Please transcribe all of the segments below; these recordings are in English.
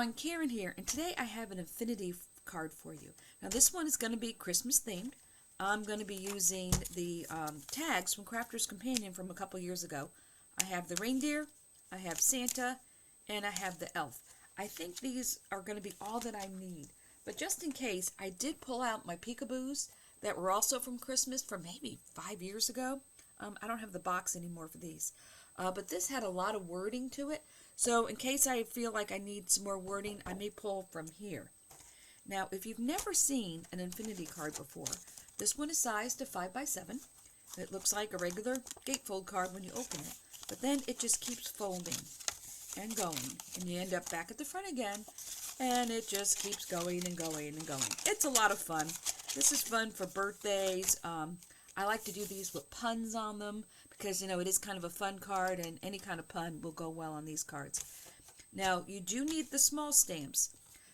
everyone, Karen here, and today I have an infinity card for you. Now this one is going to be Christmas themed. I'm going to be using the tags from Crafter's Companion from a couple years ago. I have the reindeer, I have Santa, and I have the elf. I think these are going to be all that I need. But just in case, I did pull out my peekaboos that were also from Christmas from maybe 5 years ago. I don't have the box anymore for these. But this had a lot of wording to it. So in case I feel like I need some more wording, I may pull from here. Now, if you've never seen an infinity card before, this one is sized to 5x7. It looks like a regular gatefold card when you open it. But then it just keeps folding and going. And you end up back at the front again. And it just keeps going and going and going. It's a lot of fun. This is fun for birthdays. I like to do these with puns on them because, you know, it is kind of a fun card and any kind of pun will go well on these cards. Now, you do need the small stamps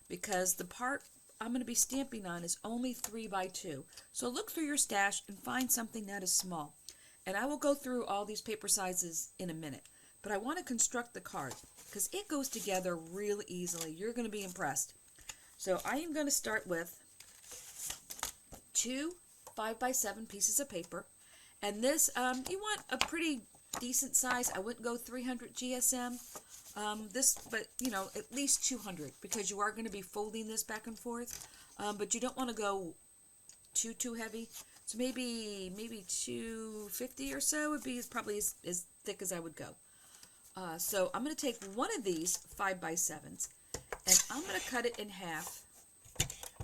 because the part I'm going to be stamping on is only 3x2. So look through your stash and find something that is small. And I will go through all these paper sizes in a minute. But I want to construct the card because it goes together really easily. You're going to be impressed. So I am going to start with 2 5x7 pieces of paper. And this, you want a pretty decent size. I wouldn't go 300 GSM. But, you know, at least 200 because you are going to be folding this back and forth. But you don't want to go too heavy. So maybe 250 or so would be probably as thick as I would go. So I'm going to take one of these 5x7s and I'm going to cut it in half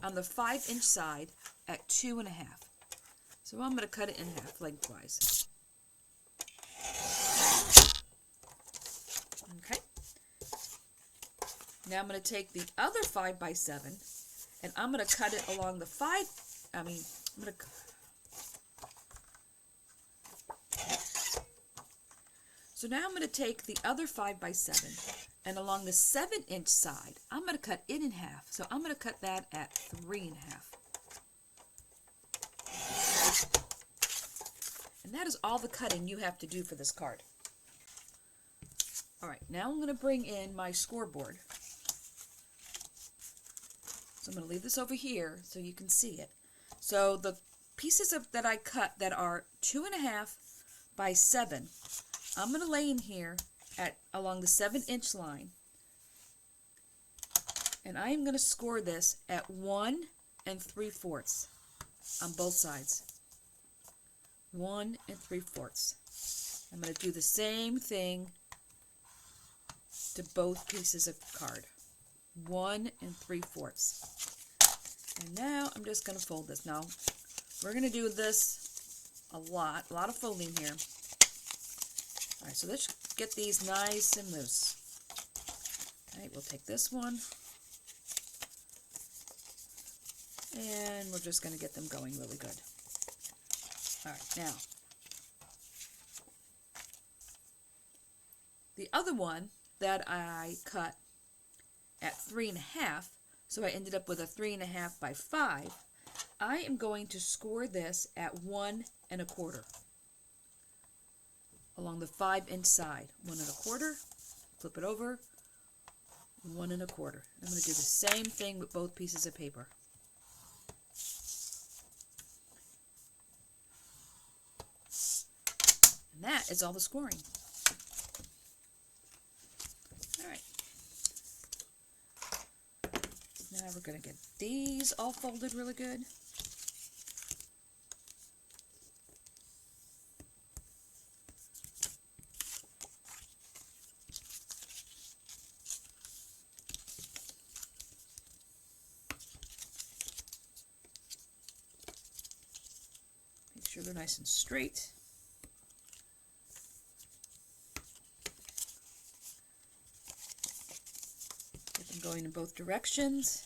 on the 5-inch side at 2.5. So I'm going to cut it in half lengthwise. Okay. Now I'm going to take the other 5x7 and I'm going to cut it along the So now I'm going to take the other 5x7 and along the 7-inch side, I'm going to cut it in half. So I'm going to cut that at 3.5. And that is all the cutting you have to do for this card. Alright, now I'm going to bring in my scoreboard. So I'm going to leave this over here so you can see it. So the pieces that I cut that are 2.5 by 7, I'm going to lay in here along the 7-inch line. And I am going to score this at 1 3/4 on both sides. 1 3/4. I'm going to do the same thing to both pieces of card. 1 3/4. And now I'm just going to fold this. Now, we're going to do this a lot of folding here. Alright, so let's get these nice and loose. Alright, we'll take this one. And we're just going to get them going really good. Alright, now. The other one that I cut at 3.5, so I ended up with a 3.5 by 5, I am going to score this at 1 1/4. Along the 5-inch side. 1 1/4, flip it over, 1 1/4. I'm going to do the same thing with both pieces of paper. And that is all the scoring. Alright. Now we're going to get these all folded really good. Make sure they're nice and straight. Get them going in both directions.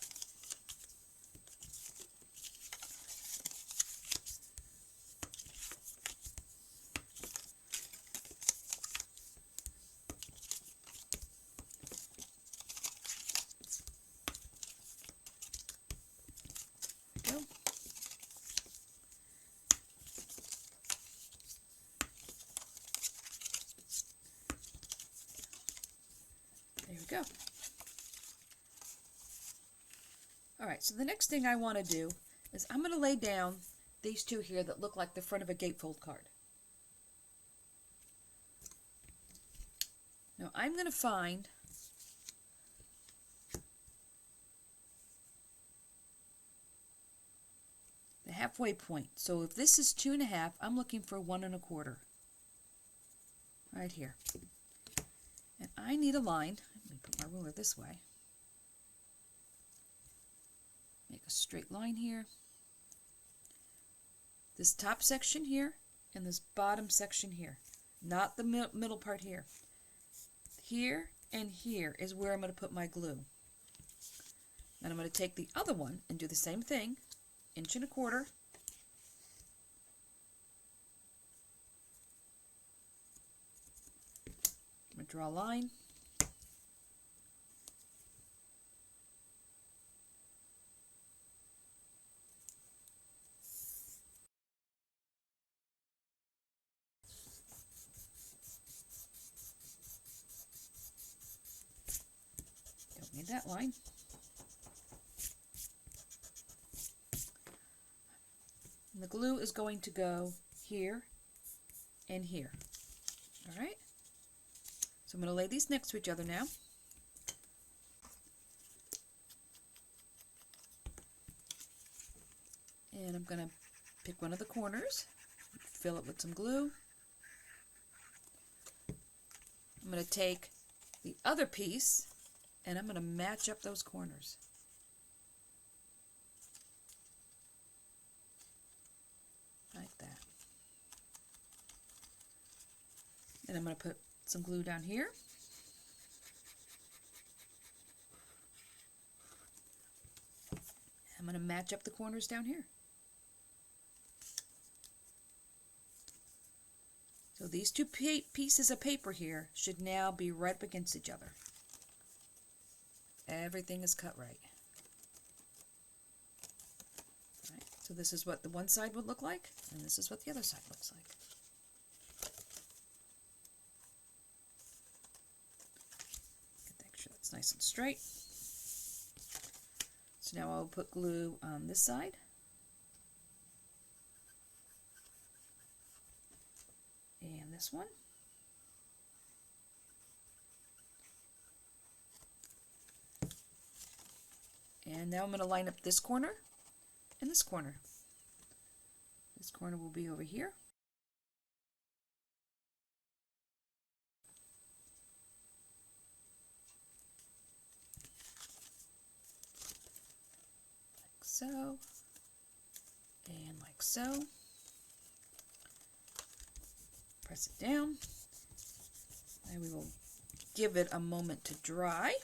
There we go. There we go. Alright, so the next thing I want to do is I'm going to lay down these two here that look like the front of a gatefold card. Now I'm going to find the halfway point. So if this is 2.5, I'm looking for 1 1/4. Right here. And I need a line. Let me put my ruler this way. Make a straight line here. This top section here and this bottom section here. Not the middle part here. Here and here is where I'm going to put my glue. Then I'm going to take the other one and do the same thing. 1 1/4 inches. I'm going to draw a line. Don't need that line. And the glue is going to go here and here. All right? So I'm going to lay these next to each other now. And I'm going to pick one of the corners, fill it with some glue. I'm going to take the other piece and I'm going to match up those corners. Like that. And I'm going to put some glue down here. I'm going to match up the corners down here. So these two pieces of paper here should now be right up against each other. Everything is cut right. All right. So this is what the one side would look like, and this is what the other side looks like. Make sure that's nice and straight. So now I'll put glue on this side. And this one. And now I'm going to line up this corner and this corner. This corner will be over here. Like so. And like so. Press it down. And we will give it a moment to dry.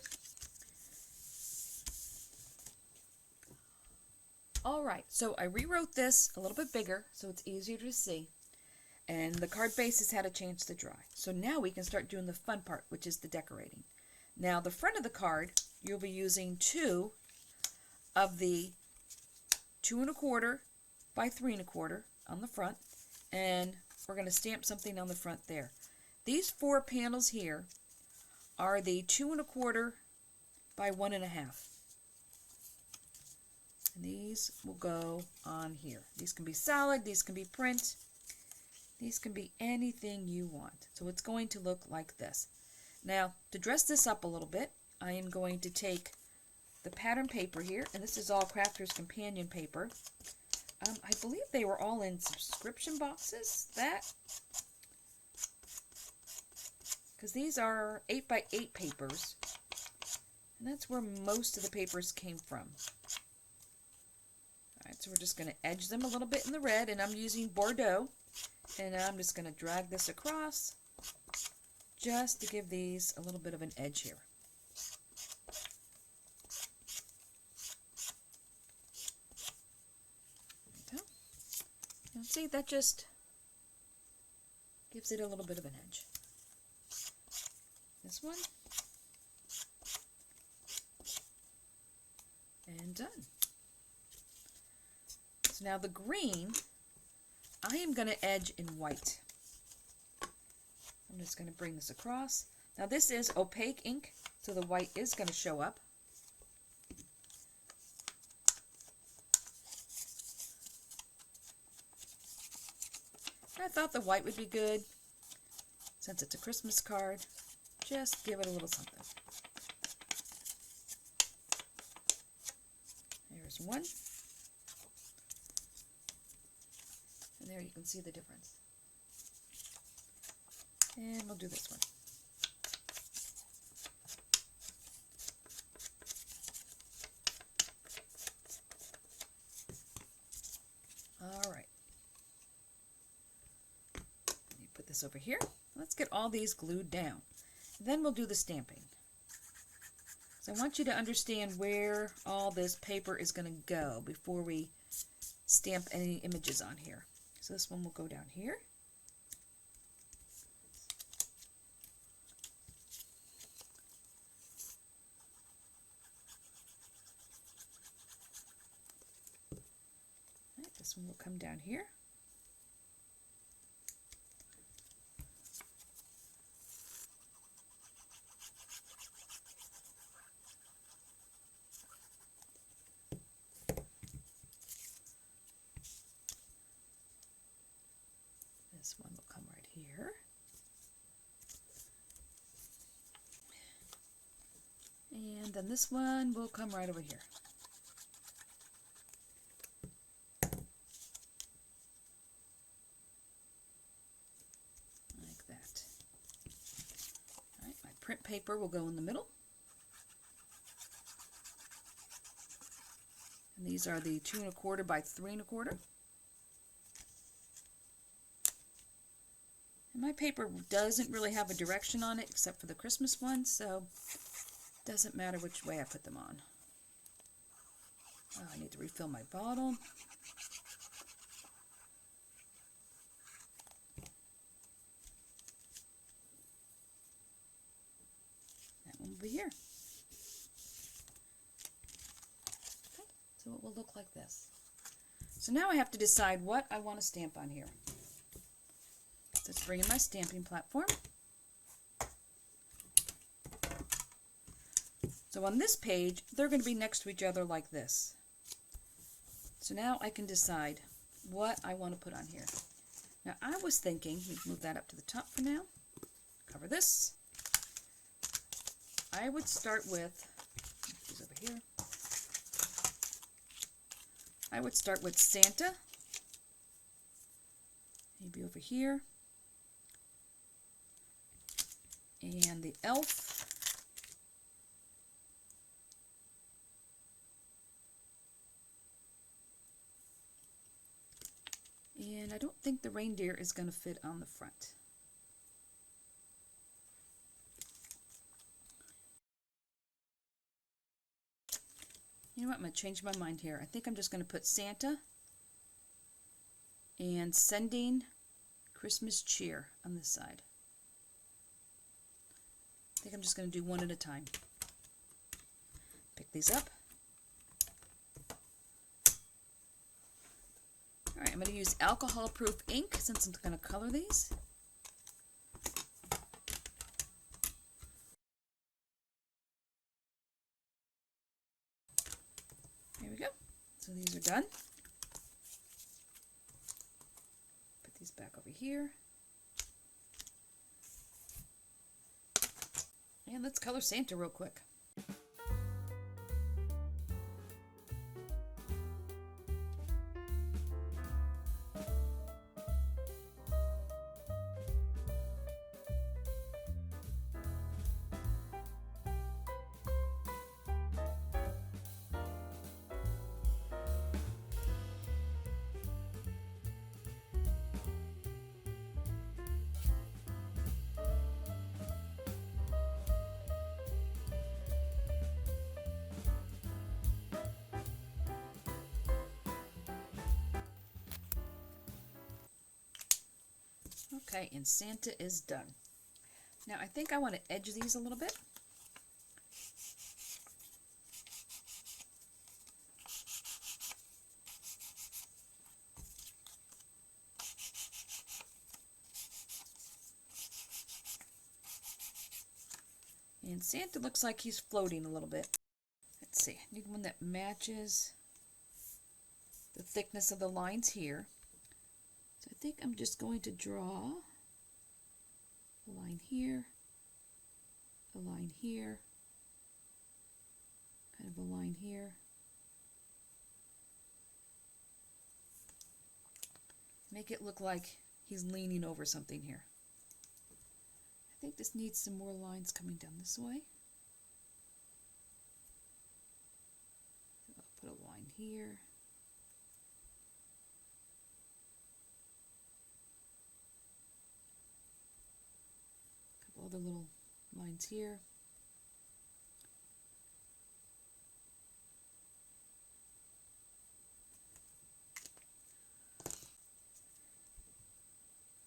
Alright, so I rewrote this a little bit bigger so it's easier to see. And the card base has had a chance to dry. So now we can start doing the fun part, which is the decorating. Now the front of the card, you'll be using 2 of the 2 1/4 by 3 1/4 on the front. And we're going to stamp something on the front there. These 4 panels here are the 2 1/4 by 1 1/2. And these will go on here. These can be solid, these can be print, these can be anything you want. So it's going to look like this. Now, to dress this up a little bit, I am going to take the pattern paper here, and this is all Crafters Companion paper. I believe they were all in subscription boxes. Because these are 8 by 8 papers, and that's where most of the papers came from. Alright, so we're just going to edge them a little bit in the red, and I'm using Bordeaux, and I'm just going to drag this across just to give these a little bit of an edge here. There we go. And see, that just gives it a little bit of an edge. This one. And done. So now the green, I am going to edge in white. I'm just going to bring this across. Now this is opaque ink, so the white is going to show up. I thought the white would be good. Since it's a Christmas card, just give it a little something. There's one. And there you can see the difference. And we'll do this one. All right. Let me put this over here. Let's get all these glued down. Then we'll do the stamping. So I want you to understand where all this paper is going to go before we stamp any images on here. So this one will go down here. Right, this one will come down here. This one will come right here. And then this one will come right over here. Like that. All right, my print paper will go in the middle. And these are the 2 1/4 by 3 1/4. And my paper doesn't really have a direction on it except for the Christmas one, so it doesn't matter which way I put them on. Oh, I need to refill my bottle. That one will be here. Okay, so it will look like this. So now I have to decide what I want to stamp on here. Let's bring in my stamping platform. So on this page, they're going to be next to each other like this. So now I can decide what I want to put on here. Now I was thinking, we can move that up to the top for now, cover this. I would start with, these over here. I would start with Santa, maybe over here. And the elf, and I don't think the reindeer is going to fit on the front. You know what, I'm going to change my mind here. I think I'm just going to put Santa and sending Christmas cheer on this side. I think I'm just going to do one at a time. Pick these up. Alright, I'm going to use alcohol-proof ink since I'm going to color these. There we go. So these are done. Put these back over here. And let's color Santa real quick. Okay, and Santa is done. Now I think I want to edge these a little bit. And Santa looks like he's floating a little bit. Let's see, I need one that matches the thickness of the lines here. So I think I'm just going to draw a line here, a line here, kind of a line here. Make it look like he's leaning over something here. I think this needs some more lines coming down this way. I'll put a line here. A couple other little lines here.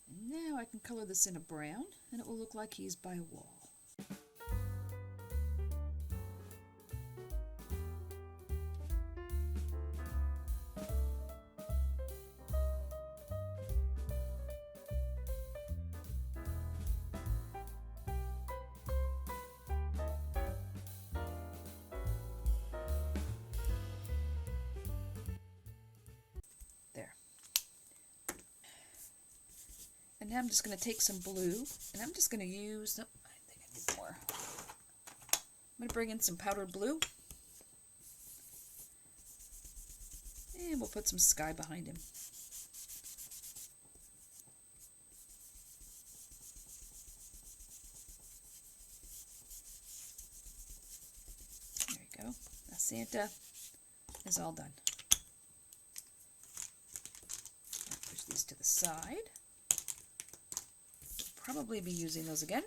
And now I can color this in a brown, and it will look like he's by a wall. There. And now I'm just going to take some blue, and I'm just going to use, oh, I think I need more. I'm going to bring in some powdered blue, and we'll put some sky behind him. There you go. Now Santa is all done. I'll push these to the side. Probably be using those again.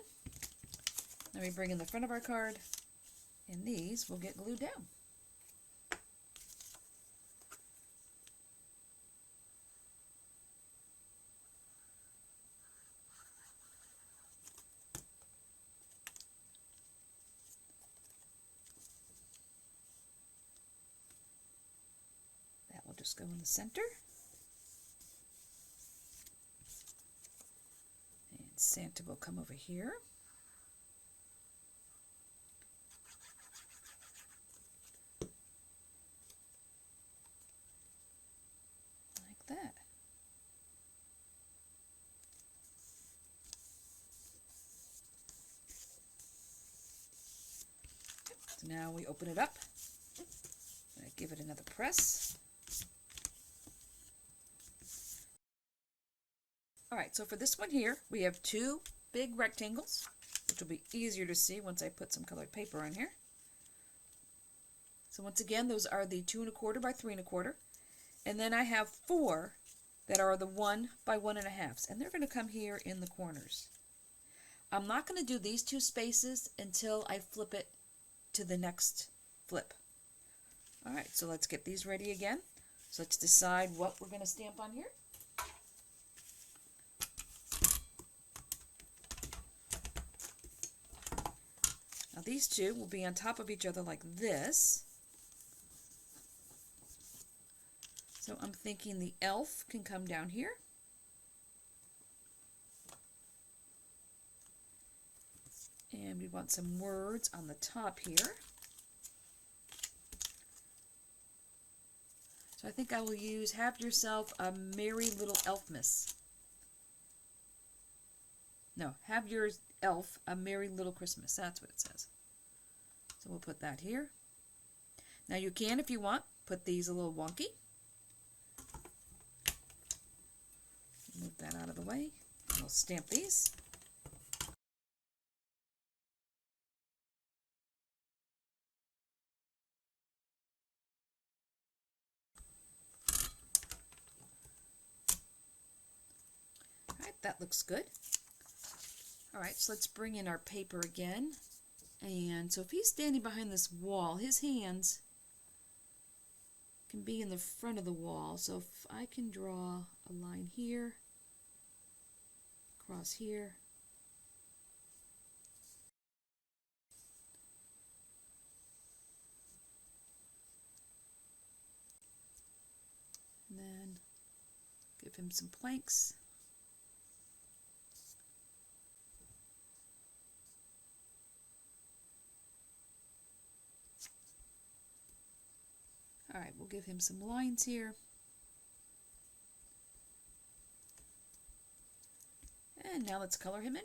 Then we bring in the front of our card, and these will get glued down. That will just go in the center. Santa will come over here. Like that. So now we open it up. I give it another press. Alright, so for this one here, we have two big rectangles, which will be easier to see once I put some colored paper on here. So once again, those are the 2 1/4 by 3 1/4. And then I have 4 that are the 1 by 1 1/2, and they're going to come here in the corners. I'm not going to do these 2 spaces until I flip it to the next flip. Alright, so let's get these ready again. So let's decide what we're going to stamp on here. Now these 2 will be on top of each other like this. So I'm thinking the elf can come down here. And we want some words on the top here. So I think I will use "Have yourself a merry little elfmas." No, "Have your elf a merry little Christmas." That's what it says. So we'll put that here. Now you can, if you want, put these a little wonky. Move that out of the way. We'll stamp these. Alright, that looks good. Alright, so let's bring in our paper again. And so if he's standing behind this wall, his hands can be in the front of the wall. So if I can draw a line here, across here, and then give him some planks. Alright, we'll give him some lines here. And now let's color him in.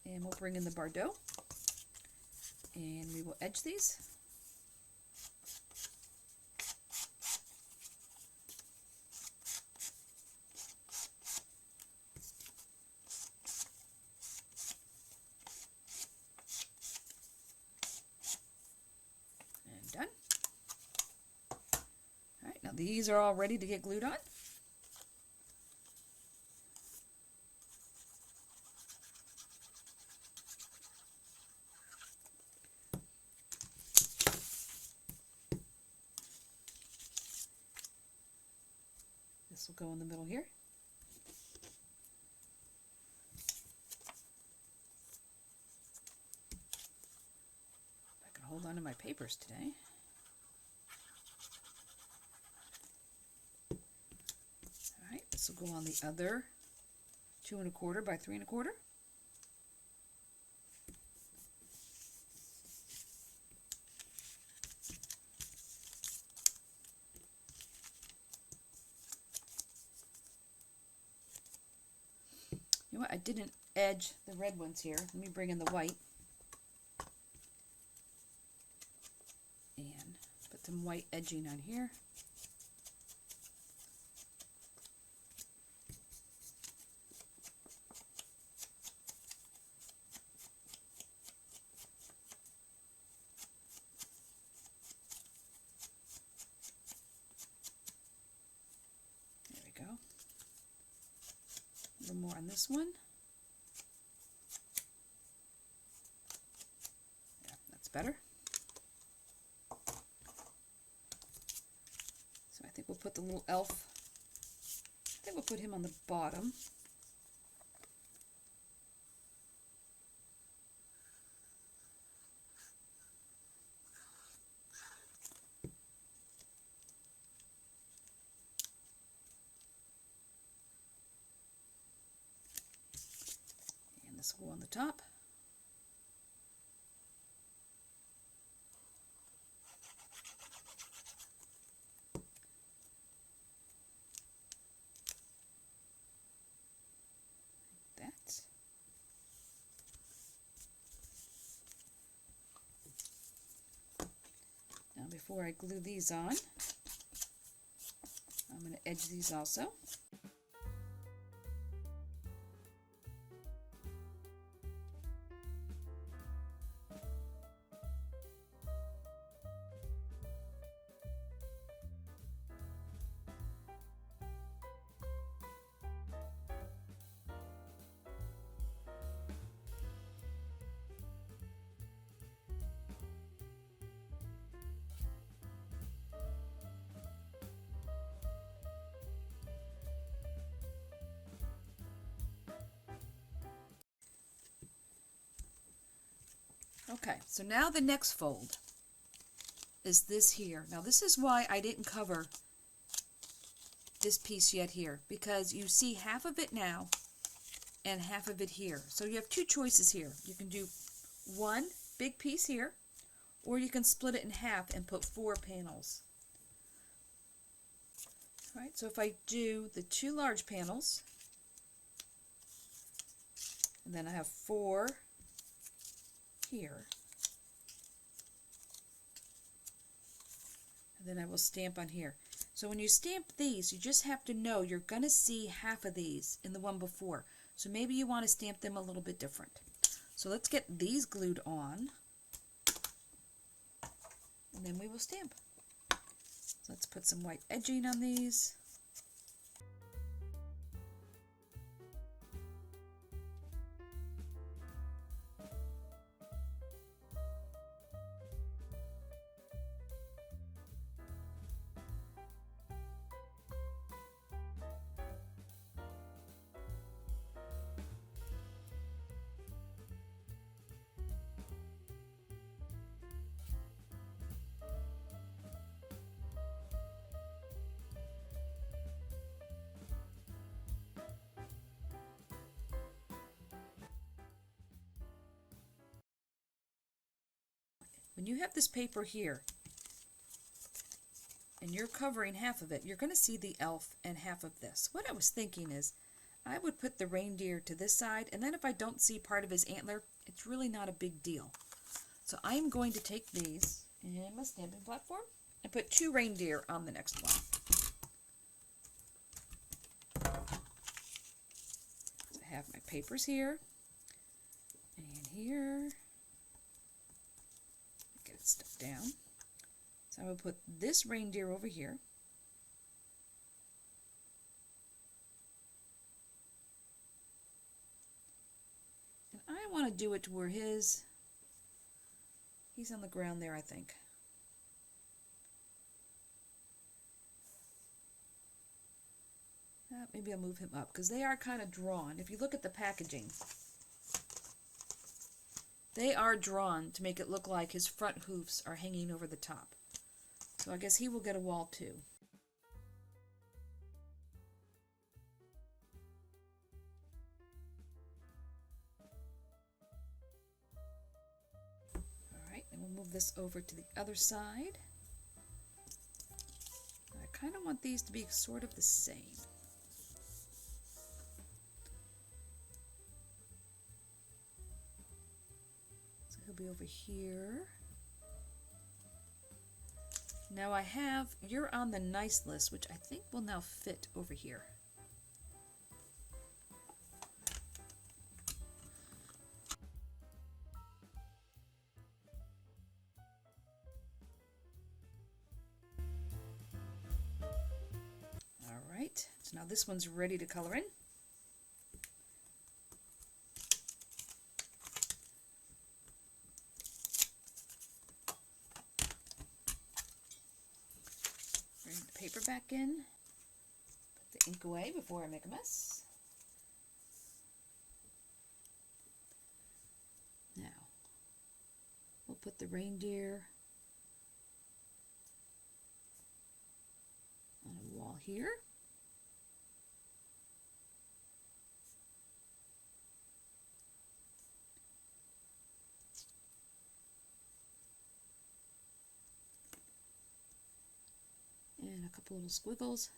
And we'll bring in the Bardot, and we will edge these. And done. All right, now these are all ready to get glued on. This will go in the middle here. I can hold on to my papers today. All right, this will go on the other 2 1/4 by 3 1/4. You know what? I didn't edge the red ones here. Let me bring in the white and put some white edging on here. There we go. A little more on this one. Yeah, that's better. So I think we'll put the little elf, I think we'll put him on the bottom. And this will go on the top. That. Now before I glue these on, I'm going to edge these also. Okay, so now the next fold is this here. Now this is why I didn't cover this piece yet here, because you see half of it now and half of it here. So you have two choices here. You can do one big piece here, or you can split it in half and put 4 panels. Alright, so if I do the 2 large panels, and then I have 4 here, and then I will stamp on here. So when you stamp these, you just have to know you're going to see half of these in the one before. So maybe you want to stamp them a little bit different. So let's get these glued on, and then we will stamp. So let's put some white edging on these. When you have this paper here, and you're covering half of it, you're going to see the elf and half of this. What I was thinking is, I would put the reindeer to this side, and then if I don't see part of his antler, it's really not a big deal. So I'm going to take these in my stamping platform and put 2 reindeer on the next one. So I have my papers here, and here. Get it stuck down. So I will put this reindeer over here. And I want to do it to where he's on the ground there, I think. Maybe I'll move him up because they are kind of drawn. If you look at the packaging, they are drawn to make it look like his front hoofs are hanging over the top. So I guess he will get a wall too. Alright, and we'll move this over to the other side. I kind of want these to be sort of the same. Be over here. Now I have You're on the Nice list, which I think will now fit over here. Alright, so now this one's ready to color in. Paper back in, put the ink away before I make a mess. Now, we'll put the reindeer on a wall here. And a couple little squiggles.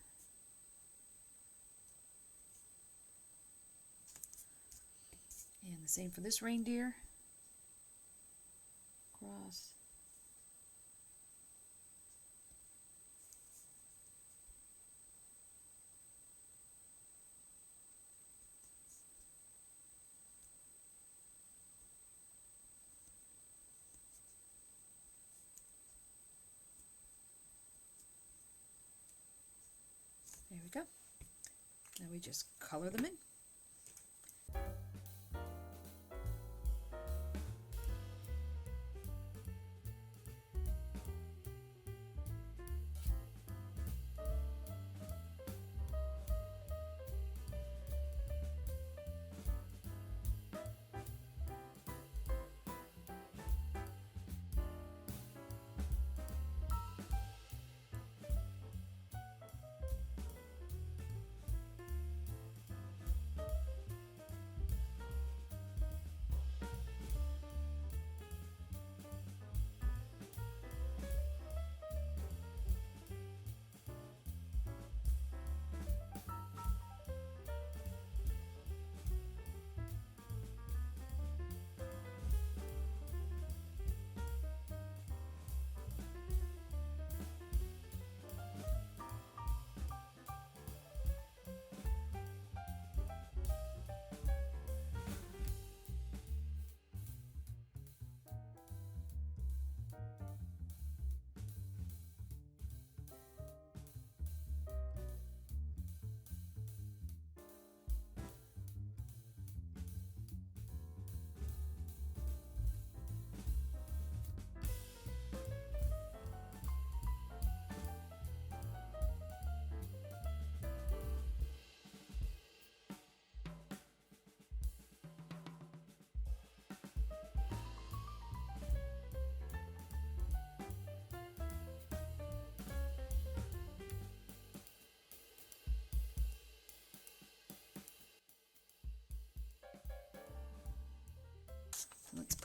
And the same for this reindeer. Cross. There we go. Now we just color them in.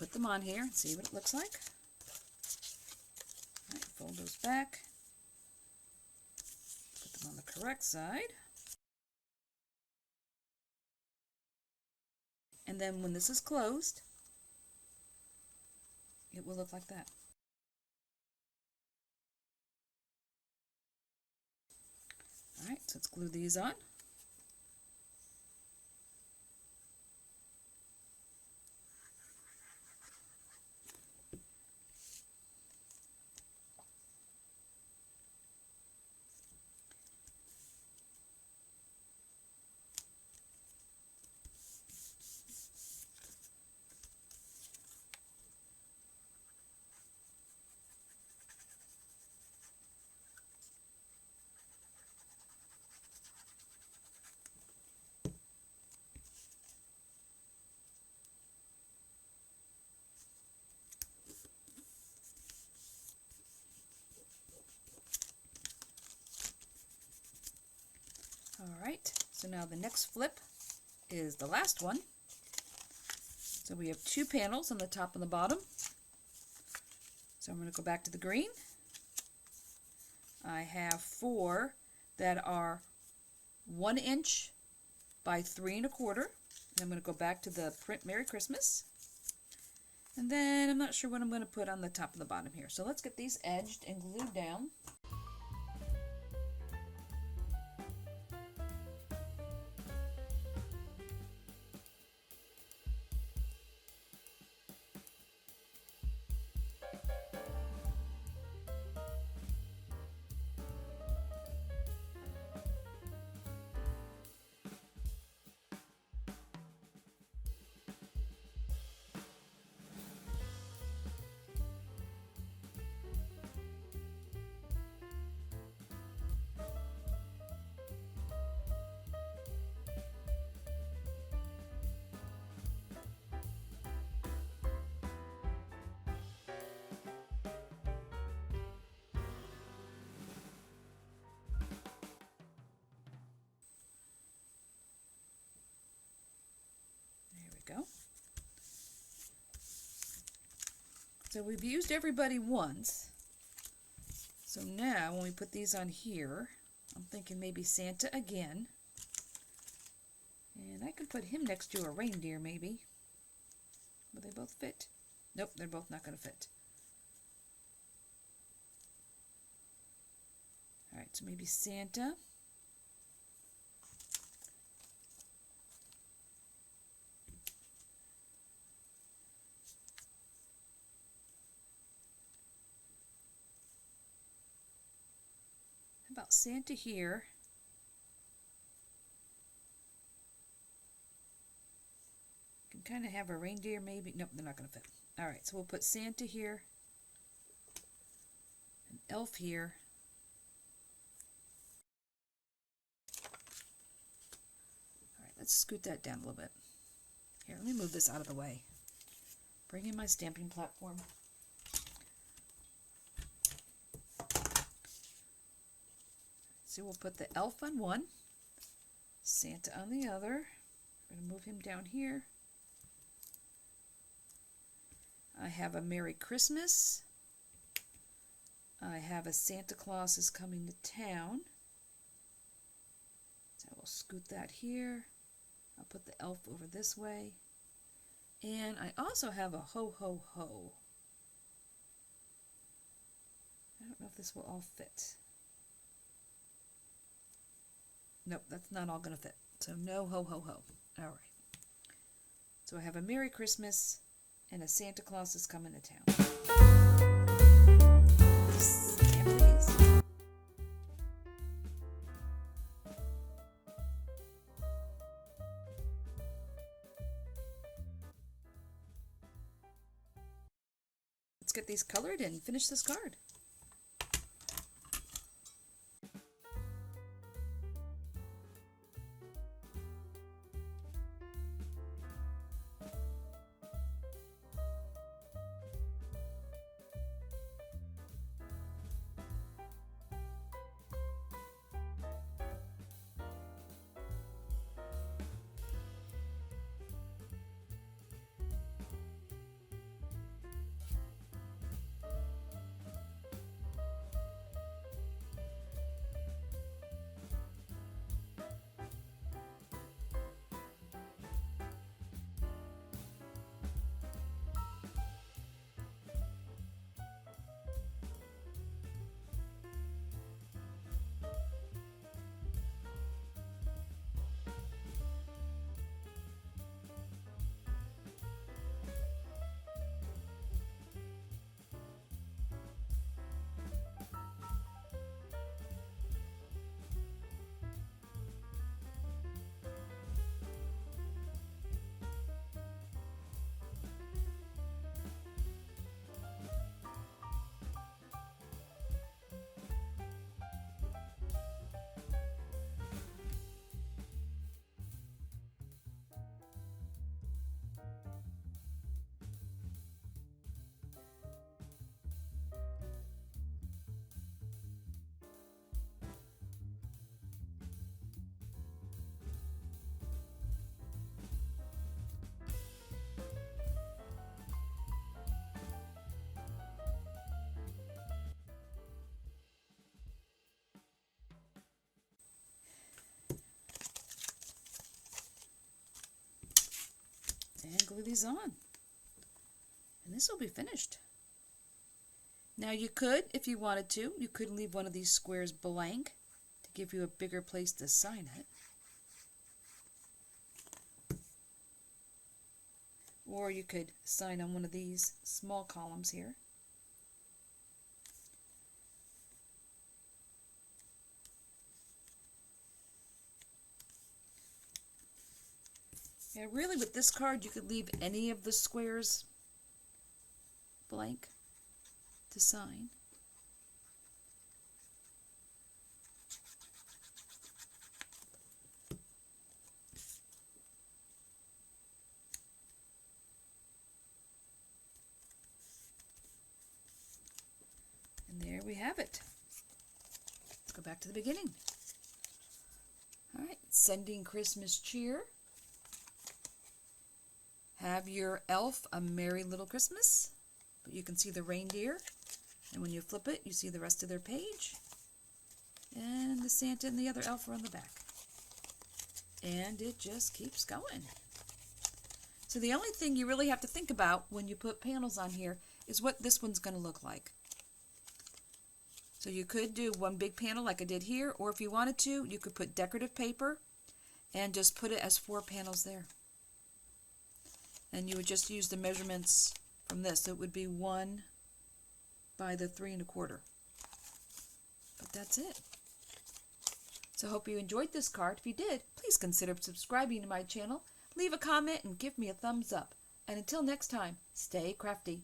put them on here and see what it looks like. All right, fold those back. Put them on the correct side. And then when this is closed, it will look like that. All right, so let's glue these on. Alright, so now the next flip is the last one. So we have 2 panels on the top and the bottom. So I'm going to go back to the green. I have 4 that are 1 inch by 3 1/4. And I'm going to go back to the print Merry Christmas. And then I'm not sure what I'm going to put on the top and the bottom here. So let's get these edged and glued down. Go. So we've used everybody once. So now when we put these on here, I'm thinking maybe Santa again. And I could put him next to a reindeer maybe. Will they both fit? Nope, they're both not going to fit. Alright, so maybe Santa. About Santa here. Can kind of have a reindeer maybe. Nope, they're not going to fit. Alright, so we'll put Santa here, an elf here, alright, let's scoot that down a little bit. Here, let me move this out of the way. Bring in my stamping platform. So we'll put the elf on one, Santa on the other. We're going to move him down here. I have a Merry Christmas. I have a Santa Claus is coming to town. So I will scoot that here. I'll put the elf over this way. And I also have a ho ho ho. I don't know if this will all fit. Nope, that's not all going to fit. So no ho ho ho. All right. So I have a Merry Christmas and a Santa Claus is coming to town. Stamp these. Let's get these colored and finish this card. glue these on. And this will be finished. Now you could, if you wanted to, you could leave one of these squares blank to give you a bigger place to sign it. Or you could sign on one of these small columns here. Yeah, really with this card you could leave any of the squares blank to sign. And there we have it. Let's go back to the beginning. All right, sending Christmas cheer. Have your elf a merry little Christmas. But you can see the reindeer, and when you flip it, you see the rest of their page. And the Santa and the other elf are on the back. And it just keeps going. So the only thing you really have to think about when you put panels on here is what this one's going to look like. So you could do one big panel like I did here, or if you wanted to, you could put decorative paper and just put it as 4 panels there. And you would just use the measurements from this. So it would be 1 by the 3 1/4. But that's it. So I hope you enjoyed this card. If you did, please consider subscribing to my channel, leave a comment, and give me a thumbs up. And until next time, stay crafty.